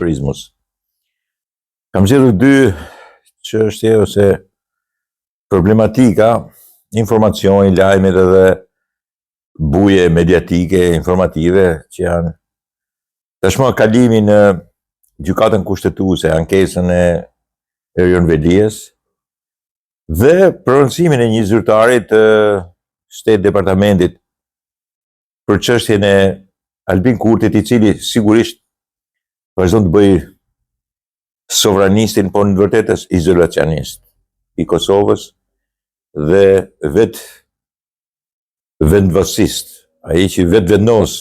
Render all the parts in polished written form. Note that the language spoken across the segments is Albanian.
prizmës. Kam zgjedhur dy çështje ose problematika, informacioni, lajmet edhe buje mediatike, informative, që janë tashmë kalimi në gjykatën kushtetuese, ankesën e Erion Veliës dhe prononcimin e një zyrtari të State Departamentit për çështjen e Albin Kurtit, i cili sigurisht vazhdon të bëjë sovranistin, por në vërtetës izolacionist i Kosovës dhe vendvasist, ai që vendos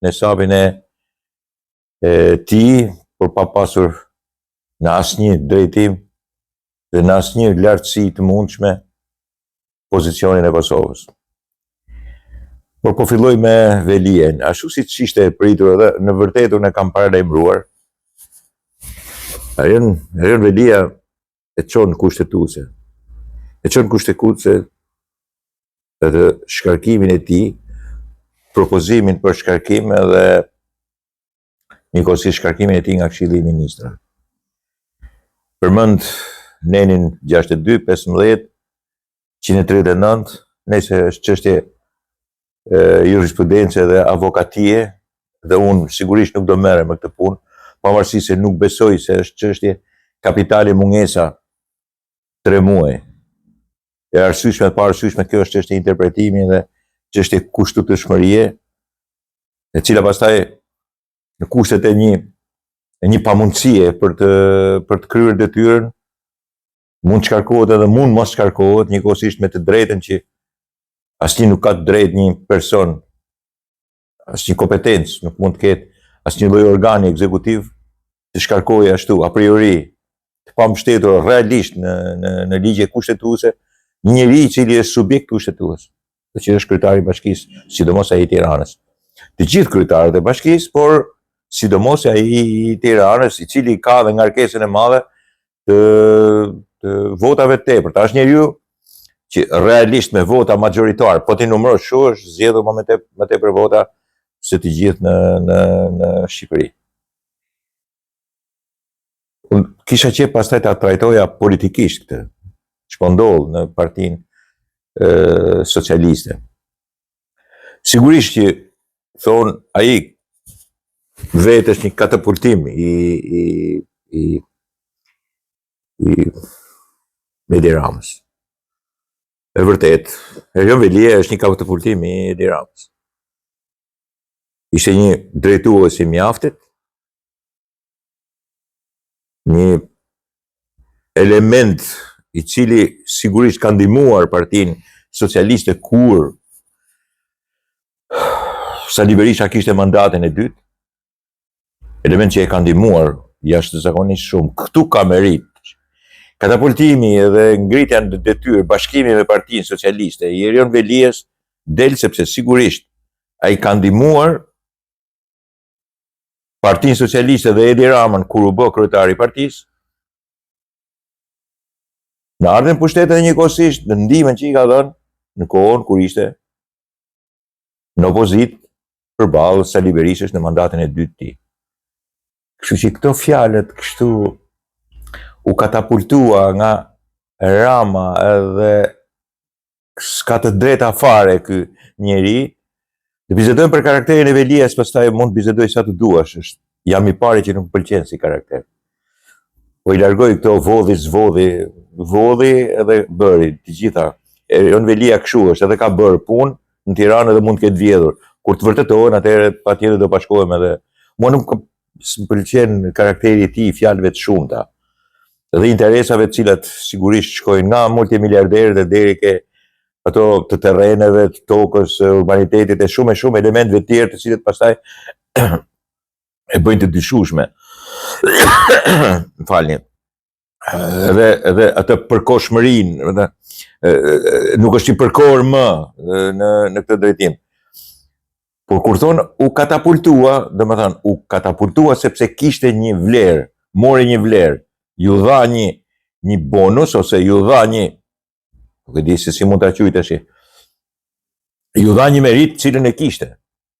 në sapin e tij, por pa pasur në asnjë drejtim dhe në asnjë lartësi të mundshme pozicionin e Kosovës. Por po filloj me Velien, ashtu siç ishte pritur edhe në vërtetë unë kam paralajmëruar. Erion Velia e çon kushtetuese. E çon kushtetuese edhe shkarkimin e tij, propozimin për shkarkim edhe njëkohësisht shkarkimin e tij nga Këshilli i Ministrave. Përmend nenin 62, 15, 139, nëse është çështje jurisprudence dhe avokatie, dhe unë sigurisht nuk do merrem me këtë punë, pavarësisht se nuk besoj se është çështje kapitali mungesa 3 muaj. E arsyeshme, pa arsyeshme, kjo është çështje interpretimi dhe çështje kushtutshmërie, e cila pastaj në kushtet e një pamundësie për të kryer detyrën, mund të shkarkohet edhe mund mos shkarkohet, njëkohësisht me të drejtën që asnjë nuk ka të drejtë një person, asnjë kompetencë nuk mund të ketë asnjë lloj organi ekzekutiv të shkarkojë ashtu a priori, të pambështetur realisht në ligje kushtetuese, një njeri i cili është subjekt kushtetues, që është kryetari i bashkisë, sidomos ai i Tiranës. Të gjithë kryetarët e bashkisë, por sidomos ai i Tiranës, i cili ka dhe ngarkesën e madhe të votave të tepërta. Është njeriu që realisht me vota majoritare, po ti numërosh shu, është zgjedhur më tepër vota se të gjithë në Shqipëri. Unë kisha qejf pastaj ta trajtoja politikisht këtë, ç'po ndodh në Partinë Socialiste. Sigurisht që thonë ai vetë është një katapultim i Edi Ramës. E vërtet, Erion Velia është një katapultim i Edi Ramës. Ishte një drejtues i mjaftit, një element i cili sigurisht ka ndihmuar Partinë Socialiste kur Sali Berisha kishte mandatin e dytë, element që e ka ndihmuar jashtëzakonisht shumë. Këtu ka merit. Katapultimi dhe ngritja në detyrë, bashkimi me Partinë Socialiste i Erion Veliës del sepse sigurisht ai ka ndihmuar Partinë Socialiste dhe Edi Ramën kur u bë kryetari i partisë, në ardhen pushtetet dhe njëkohësisht në ndihmën që i ka dhënë në kohën kur ishte në opozitë përballë Sali Berishës në mandatin e dytë të tij. Kështu që këto fjalët kështu u katapultua nga Rama edhe s'ka të drejta fare ky njeri. Të bisedojmë për karakterin e Velias, pastaj mund të bisedoj sa të duash, jam i pari që nuk pëlqen si karakter. Po i largoj këto vodhi, vodhi edhe bëri, të gjitha. Erion Velia kështu është, edhe ka bërë punë në Tiranë dhe mund të ketë vjedhur. Kur të vërtetohen, atëherë patjetër do bashkohem edhe. Mua nuk më pëlqen karakteri i tij, fjalëve të shumta. Dhe interesave të cilat sigurisht shkojnë nga multimiliarderët e deri ke ato të terreneve, të tokës, urbanitetit e shumë elementve të tjerë të cilët pastaj e bëjnë të dyshueshme. Falni. Edhe atë përkohshmërinë, nuk është i përkohur më në këtë drejtim. Por kur thonë u katapultua, domethënë u katapultua sepse kishte një vlerë, mori një vlerë, ju dha një bonus ose ju dha një, nuk e di se si mund ta quaj tash. Ju dha një merit cilën e kishte.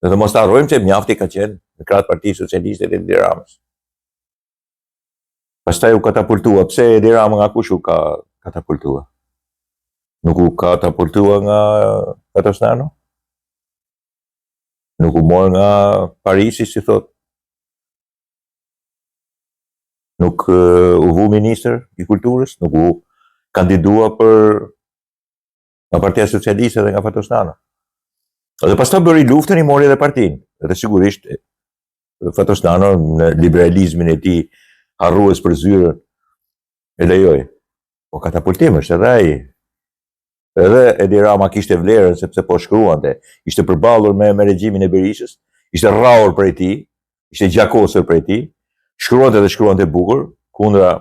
Dhe mos ta harrojmë se mjafti ka qenë në krah të Partisë Socialiste të Edi Ramës. Pastaj u katapultua. Pse Edi Rama nga kush u ka katapultua? Nuk u katapultua nga Fatosnano? Nuk u mor nga Parisi, si thot? Nuk u vu ministër i kulturës? Nuk u kandidua për nga Partia Socialiste dhe nga Fatosnano? Dhe pastaj bëri luftën, i mori edhe partinë. Dhe sigurisht Fatosnano në liberalizmin e tij harrues për zyrën e lejoi. Po katapultim është edhe ai. Edhe Edi Rama kishte vlerën sepse po shkruante, ishte përballur me regjimin e Berishës, ishte rrahur prej tij, ishte gjakosur prej tij, shkruante bukur kundra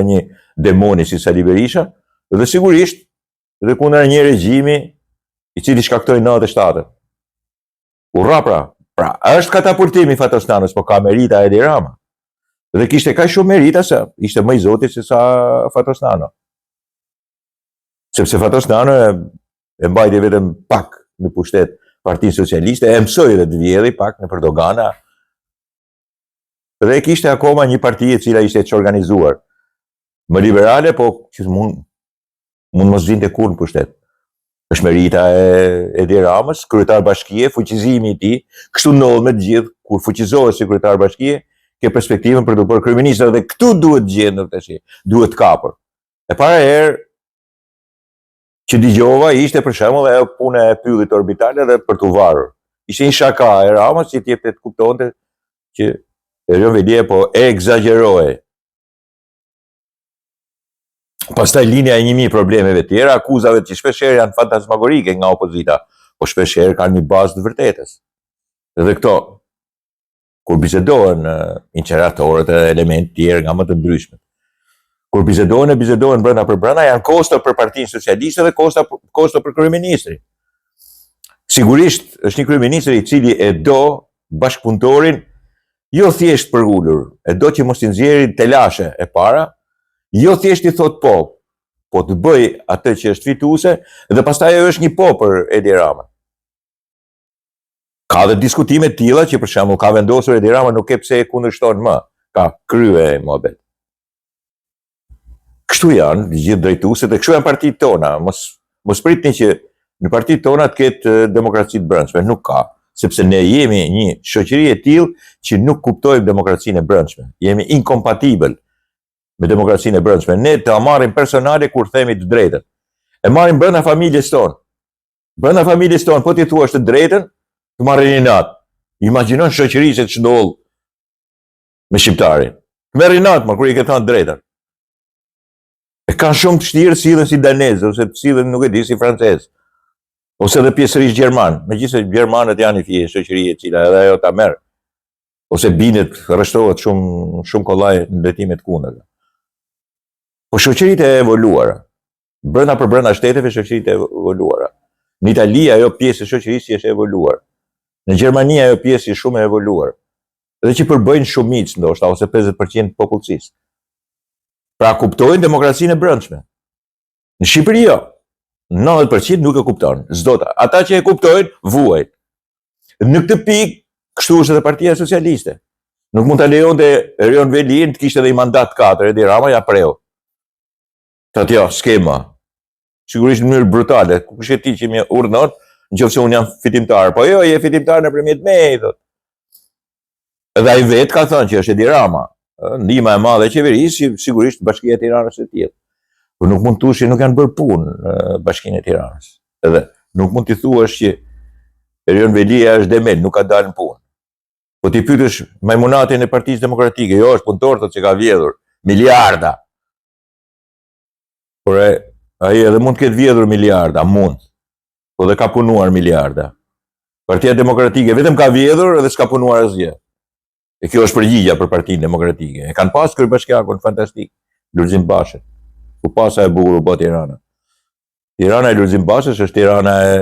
një demoni si Sali Berisha, dhe sigurisht edhe kundra një regjimi i cili shkaktoi 97-ën. Urra pra, është katapultimi i Fatosnanës, po ka merita Edi Rama. Dhe kishte kaq shumë merita se ishte më i zotit se sa Fatosnano. Sepse Fatosnano e mbajti vetëm pak në pushtet Partinë Socialiste, e mësoi dhe të vjedhi pak në Dogana. Dhe kishte akoma një parti e cila ishte që organizuar. Më liberale, po që mund mos vinte kurrë në pushtet. Është merita e Edi Ramës, kryetar bashkie, fuqizimi i tij, kështu ndodh me të gjithë, kur fuqizohet si kryetar bashkie, ke perspektivën për të bërë kryeminist, dhe këtu duhet gjendur tash, duhet kapur. E para herë që dëgjova ishte për shembull ajo puna e pyllit orbital edhe për t'u varur. Ishte një shaka e Ramës që të kuptonte që Erion Velia po egzagjeroi. Pastaj linja e 1000 problemeve tjera, akuzave që shpeshherë janë fantasmagorike nga opozita, po shpeshherë kanë një bazë të vërtetës. Dhe këto, kur bisedohen inqeratorët e element tjerë nga më të ndryshmet, kur bisedohen brenda për brenda, janë kosto për Partinë Socialiste dhe kosto për kryeministrin. Sigurisht është një kryeministër i cili e do bashkëpunëtorin jo thjesht për ulur, e do që mos i nxjerrin telashe e para, jo thjesht i thot po të bëj atë që është fituese, dhe pastaj ajo është një po për Edi Rama. Ka dhe diskutime të tilla që për shembull ka vendosur Edi Rama nuk e pse e kundërshton më, ka krye mohabet. Kështu janë gjithë drejtuesit, dhe kështu janë partitë tona. Mos pritni që në partitë tona të ketë demokraci të brendshme, nuk ka, sepse ne jemi një shoqëri e tillë që nuk kuptojmë demokracinë e brendshme. Jemi inkompatibël me demokracinë e brendshme. Ne të marrim personale kur themi të drejtën. E marrim brenda familjes tonë. Brenda familjes tonë, po ti thuash të drejtën, të marrin inat. Imagjinon shoqëri që ç'ndodh me shqiptarin. Merr inat më kur i ke thënë drejtën. E kanë shumë të vështirë sillen si danezë, ose të sillen nuk e di si francezë, ose edhe pjesërisht gjerman, megjithëse gjermanët janë një shoqëri e cila edhe ajo ta merr, ose bindet, rreshtohet shumë kollaj në drejtimet kundërta. Po shoqëritë e evoluara, brenda për brenda shteteve shoqëritë e evoluara. Në Itali ajo pjesë e shoqërisë është evoluar. Në Gjermani ajo pjesë është shumë e evoluar. Dhe që përbëjnë shumicë ndoshta ose 50% të popullsisë. Pra kuptojnë demokracinë e brendshme. Në Shqipëri jo. 90% nuk e kupton. S'dota. Ata që e kuptojnë, vuajnë. Në këtë pikë, kështu është edhe Partia Socialiste. Nuk mund ta lejonte Erion Velin të kishte edhe i mandat 4, Edi Rama ja preu. Thotë jo, skema. Sigurisht në mënyrë brutale. Kush e ti që më urdhnon, nëse unë jam fitimtar. Po jo, je fitimtar nëpërmjet meje, thotë. Edhe ai vetë ka thënë që është Edi Rama. Ndihma e madhe e qeverisë, sigurisht Bashkia e Tiranës e tillë. Por nuk mund të thuash që nuk janë bërë punë Bashkinë e Tiranës. Edhe nuk mund të thuash që Erion Velia është demel, nuk ka dalë në punë. Po ti pyetësh majmunatin e Partisë Demokratike, jo është punëtor thotë që ka vjedhur miliarda. Por ai edhe mund të ketë vjedhur miliarda, mund. Po dhe ka punuar miliarda. Partia Demokratike vetëm ka vjedhur dhe s'ka punuar asgjë. E kjo është përgjigja për Partinë Demokratike. E kanë pas kryebashkiakun fantastik, Lulzim Bashën. Ku pasa e bukur u bë Tirana. Tirana e Lulzim Bashës është Tirana e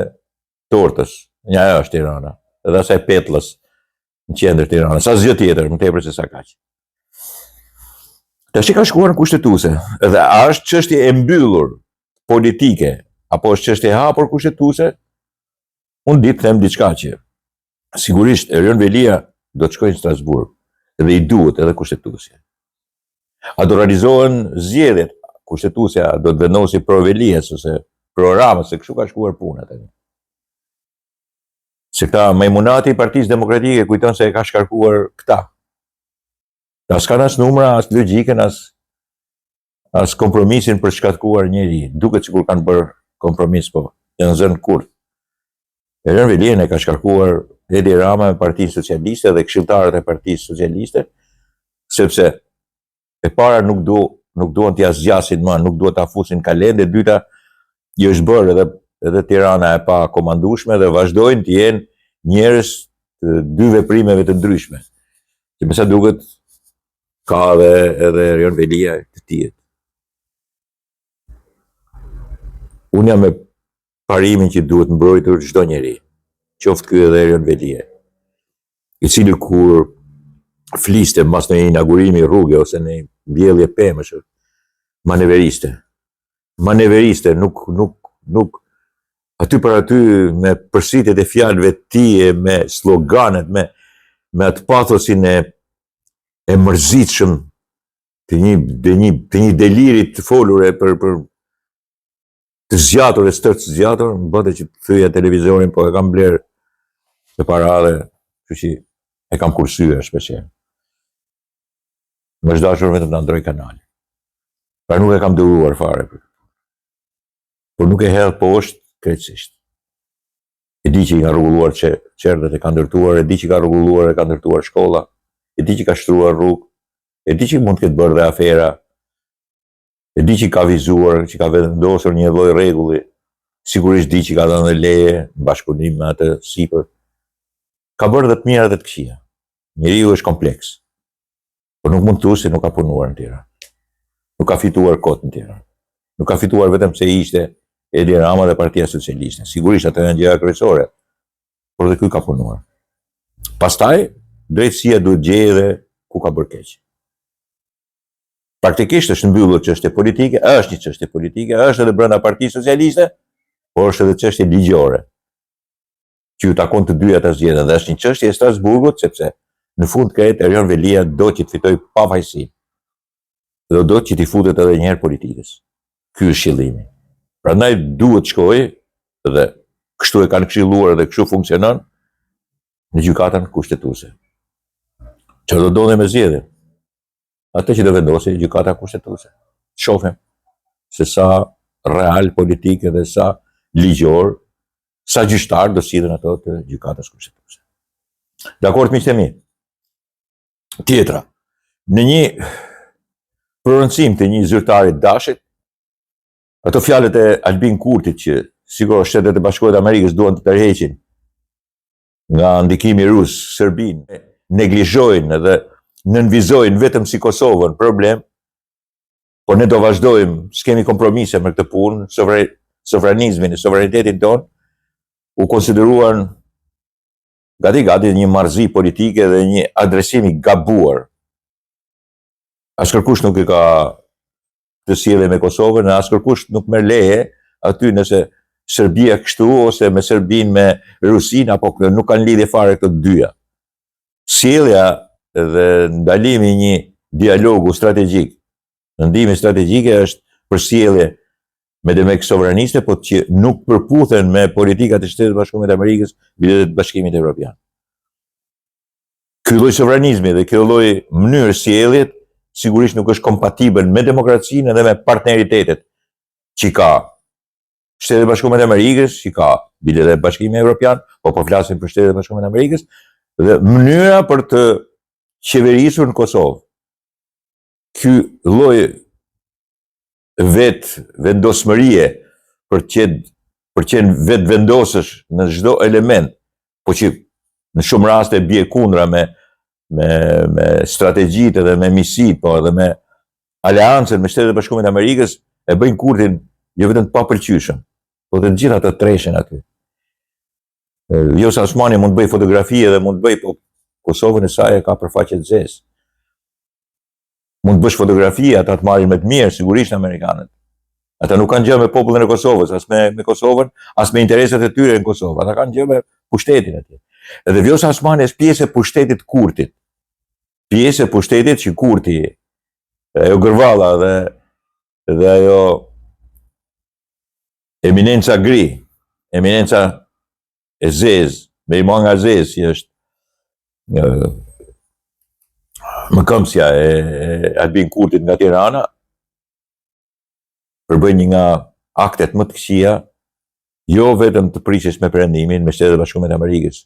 tortës. Një ajo është Tirana. Edhe asaj petllës në qendër Tiranës. Asgjë tjetër, më tepër se sa kaq. Tash ka shkuar në kushtetuese. Edhe a është çështje e mbyllur politike apo është çështje e hapur kushtetuese? Unë di të them diçka që sigurisht Erion Velia do të shkojnë në Strasburg, edhe i duhet edhe kushtetuesja. A do realizohen zgjedhjet? Kushtetuesja do të vendosi pro Velijes ose pro Ramës, se kështu ka shkuar puna tani. Se këta majmunati i Partisë Demokratike kujton se e ka shkarkuar këta. As kanë as numra, as logjikën, as kompromisin për shkatkuar njeri. Duket sikur kanë bërë kompromis, po janë zënë kurrë. Erion Velijen e ka shkarkuar Edi Rama me Partinë Socialiste dhe këshilltarët e Partisë Socialiste, sepse e para nuk duan t'ia zgjasin më, nuk duan t'a fusin kalende, e dyta i është bërë edhe Tirana e pa komandueshme dhe vazhdojnë të jenë njerëz të dy veprimeve të ndryshme. Që me sa duket ka edhe Erion Velija të tillë. Unë jam me parimin që duhet mbrojtur çdo njeri, qoftë ky edhe Erion Velija, i cili kur fliste mas në inaugurimi rrugë ose në mbjellje pemësh, maneveriste, nuk aty për aty me përsëritjet e fjalëve të tij, me sloganet, me atë pathosin e mërzitshëm të një delirit të folur për të zgjatur e stërtë zgjatur, më bëte që të thyja televizorin, po e kam blerë të parade, që që e kam kursyer shpesher. Më është dashur vetëm të ndroj kanali. Pra nuk e kam dëruar fare. Por nuk e hedh poshtë krejtësisht. E di që i ka rregulluar qerdhet, e ka ndërtuar, e di që ka rregulluar, e ka ndërtuar shkolla, e di që ka shtruar rrugë, e di që mund të ketë bërë dhe afera, e di që ka vizuar, që ka vendosur një lloj rregulli, sigurisht di që ka dhënë leje në bashkëpunim me atë sipër. Ka bërë dhe të mira dhe të këqija. Njeriu është kompleks. Por nuk mund të thuash se nuk ka punuar në Tiranë. Nuk ka fituar kot në Tiranë. Nuk ka fituar vetëm se ishte Edi Rama dhe Partia Socialiste. Sigurisht ato janë gjëra kryesore, por dhe ky ka punuar. Pastaj, drejtësia duhet gjejë edhe ku ka bërë keq. Praktikisht është mbyllur çështje politike, është një çështje politike, është edhe brenda Partisë Socialiste, por është edhe çështje ligjore. Që ju takon të dyja ta zgjedhin, dhe është një çështje e Strasburgut, sepse në fund krejt Erion Velija do që të fitoj pavajsi. Dhe do që t'i futet edhe njëherë politikës. Ky është qëllimi. Prandaj duhet shkojë, dhe kështu e kanë këshilluar dhe kështu funksionon, në gjykatën kushtetuese. Që do ndodhi me zgjedhjen? Atë që do vendosi gjykata kushtetuese. Shohim se sa real politike dhe sa ligjor, sa gjyqtar do sillen ato të gjykatës kushtetuese. Dakord, miqtë e mi. Tjetra, në një prononcim të një zyrtari dashit, ato fjalët e Albin Kurtit që sigurisht Shtetet e Bashkuara të Amerikës duan të tërheqin nga ndikimi rus Serbinë, neglizhojnë dhe nënvizojnë vetëm si Kosovën problem, por ne do vazhdojmë, s'kemi kompromise me këtë punë, sovranizmin e sovranitetin tonë, u konsideruan gati një marrëzi politike dhe një adresim i gabuar. Askërkush nuk e ka të sjellje me Kosovën, askërkush nuk merr leje aty nëse Serbia kështu ose me Serbinë me Rusinë, apo nuk kanë lidhje fare këto dyja. Sjellja dhe ndalimi i një dialogu strategjik, ndihmë strategjike është për sjellje me demek sovraniste, po që nuk përputhen me politikat e Shtetit Bashkuar të Amerikës mbi të Bashkimit Evropian. Ky lloj sovranizmi dhe ky lloj mënyrë sjellje sigurisht nuk është kompatibël me demokracinë dhe me partneritetet që ka Shtetet Bashkuar të Amerikës, që ka bile dhe Bashkimi Evropian, po flasim për Shtetet Bashkuar të Amerikës, dhe mënyra për të qeverisur në Kosovë. Ky lloj vendosmërie për qenë vetë vendosësh në çdo element, po që në shumë raste bie kundra me strategjitë dhe me misit, po edhe me aleancën me Shtetet Bashkuara të Amerikës, e bëjnë Kurtin jo vetëm të papëlqyeshëm, po të gjitha të treshin aty. Vjosa Osmani mund të bëj fotografi dhe mund të bëj, po Kosovën e saj e ka për faqe të zezë. Mund të bësh fotografi, ata të marrin me të mirë, sigurisht amerikanët. Ata nuk kanë gjë me popullin e Kosovës, as me Kosovën, as me interesat e tyre në Kosovë. Ata kanë gjë me pushtetin atje. Edhe Vjosa Osmani është pjesë e pushtetit Kurtit. Pjesë e pushtetit që Kurti ajo gërvalla dhe ajo eminenca gri, eminenca e zezë, me i nga zezë, si është mëkëmsja e Albin Kurtit nga Tirana, përbën një nga aktet më të këqija, jo vetëm të prishjes me Perëndimin, me Shtetet e Bashkuara të Amerikës,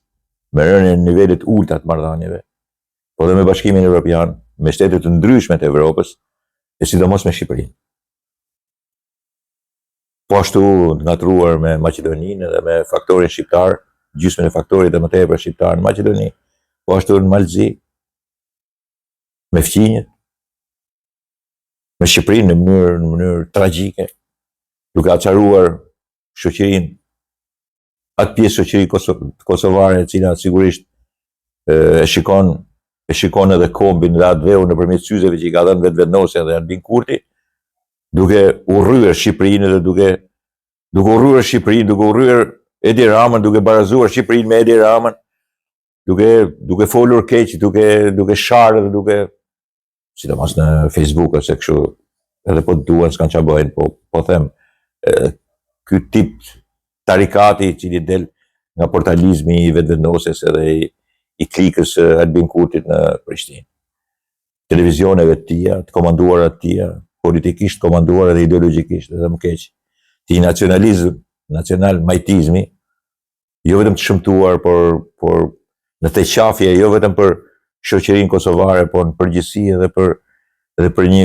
me rënien në nivelet ulta të marrëdhënieve, po dhe me Bashkimin Evropian, me shtetet të ndryshme të Evropës, e sidomos me Shqipërinë. Po ashtu të ngatruar me Maqedoninë dhe me faktorin shqiptar, gjysmën e faktorit dhe më tepër shqiptar në Maqedoni, po ashtu në Malzi, me fqinjet, me Shqipërinë në mënyrë tragjike, duke açaruar shoqërinë, atë pjesë shoqëri kosovare e cila sigurisht e shikon edhe kombin dhe atë dheu nëpërmjet syzeve që i ka dhënë vetëvendosja dhe Albin Kurti, duke urryer Shqipërinë dhe duke urryer Shqipërinë, duke urryer Edi Ramën, duke barazuar Shqipërinë me Edi Ramën, duke folur keq, duke sharë dhe duke, sidomos në Facebook ose kështu, edhe po të duan s'kan çfarë bëjnë, po them, ky tip tarikati i cili del nga portalizmi i vetëvendosjes edhe i klikës Albin Kurtit në Prishtinë. Televizioneve të tija, të komanduara të tija, politikisht komanduar edhe ideologjikisht, edhe më keq. Ti nacional majtizmi, jo vetëm të shëmtuar, por në të qafje, jo vetëm për shoqërinë kosovare, por në përgjithësi edhe për një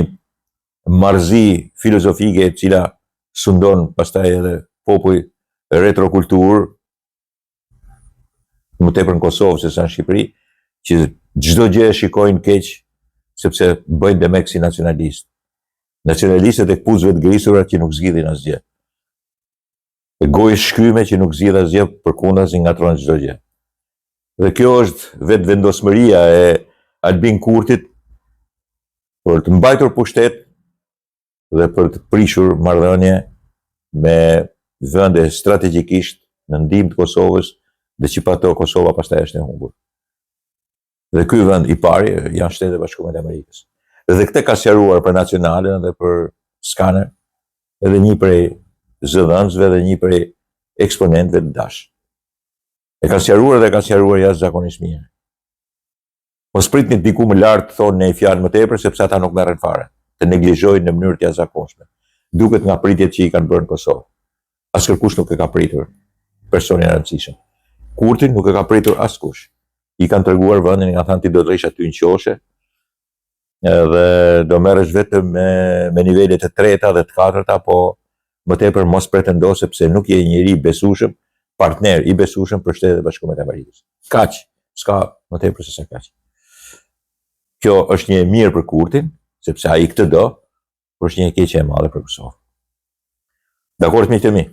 marrëzi filozofike e cila sundon pastaj edhe popull retrokulturë, më tepër në Kosovë se sa në Shqipëri, që çdo gjë e shikojnë keq, sepse bëjnë demek si nacionalist. Nacionalistët e kpuzëve të grisura që nuk zgjidhin asgjë. E gojë shkryme që nuk zgjidh asgjë, përkundazi si ngatron çdo gjë. Dhe kjo është vetvendosmëria e Albin Kurtit për të mbajtur pushtet dhe për të prishur marrëdhënie me vende strategjikisht në ndihmë të Kosovës, dhe që pa to Kosova pastaj është e humbur. Dhe ky vend i pari janë Shtetet e Bashkuara të Amerikës. Dhe këtë ka sqaruar për Nacionalen dhe për Skaner, edhe një prej zëdhënësve dhe një prej eksponentëve të dash. E ka sqaruar dhe ka sqaruar jashtëzakonisht mirë. Mos pritni diku më lart të thonë një fjalë më tepër, sepse ata nuk merren fare, të neglizhojnë në mënyrë të jashtëzakonshme. Duket nga pritjet që i kanë bërë në Kosovë. Askërkush nuk e ka pritur personin e rëndësishëm. Kurtin nuk e ka pritur askush. I kanë treguar vendin, i kanë thënë ti do të rrish aty në qoshe, dhe do merresh vetëm me nivelet e treta dhe të katërta, po më tepër mos pretendo sepse nuk je njeri i besueshëm, partner i besueshëm për Shtetet e Bashkuara të Amerikës. Kaq, s'ka më tepër se sa kaq. Kjo është një e mirë për Kurtin, sepse ai këtë do, por është një e keqe e madhe për Kosovën. Dakord, miqtë mi?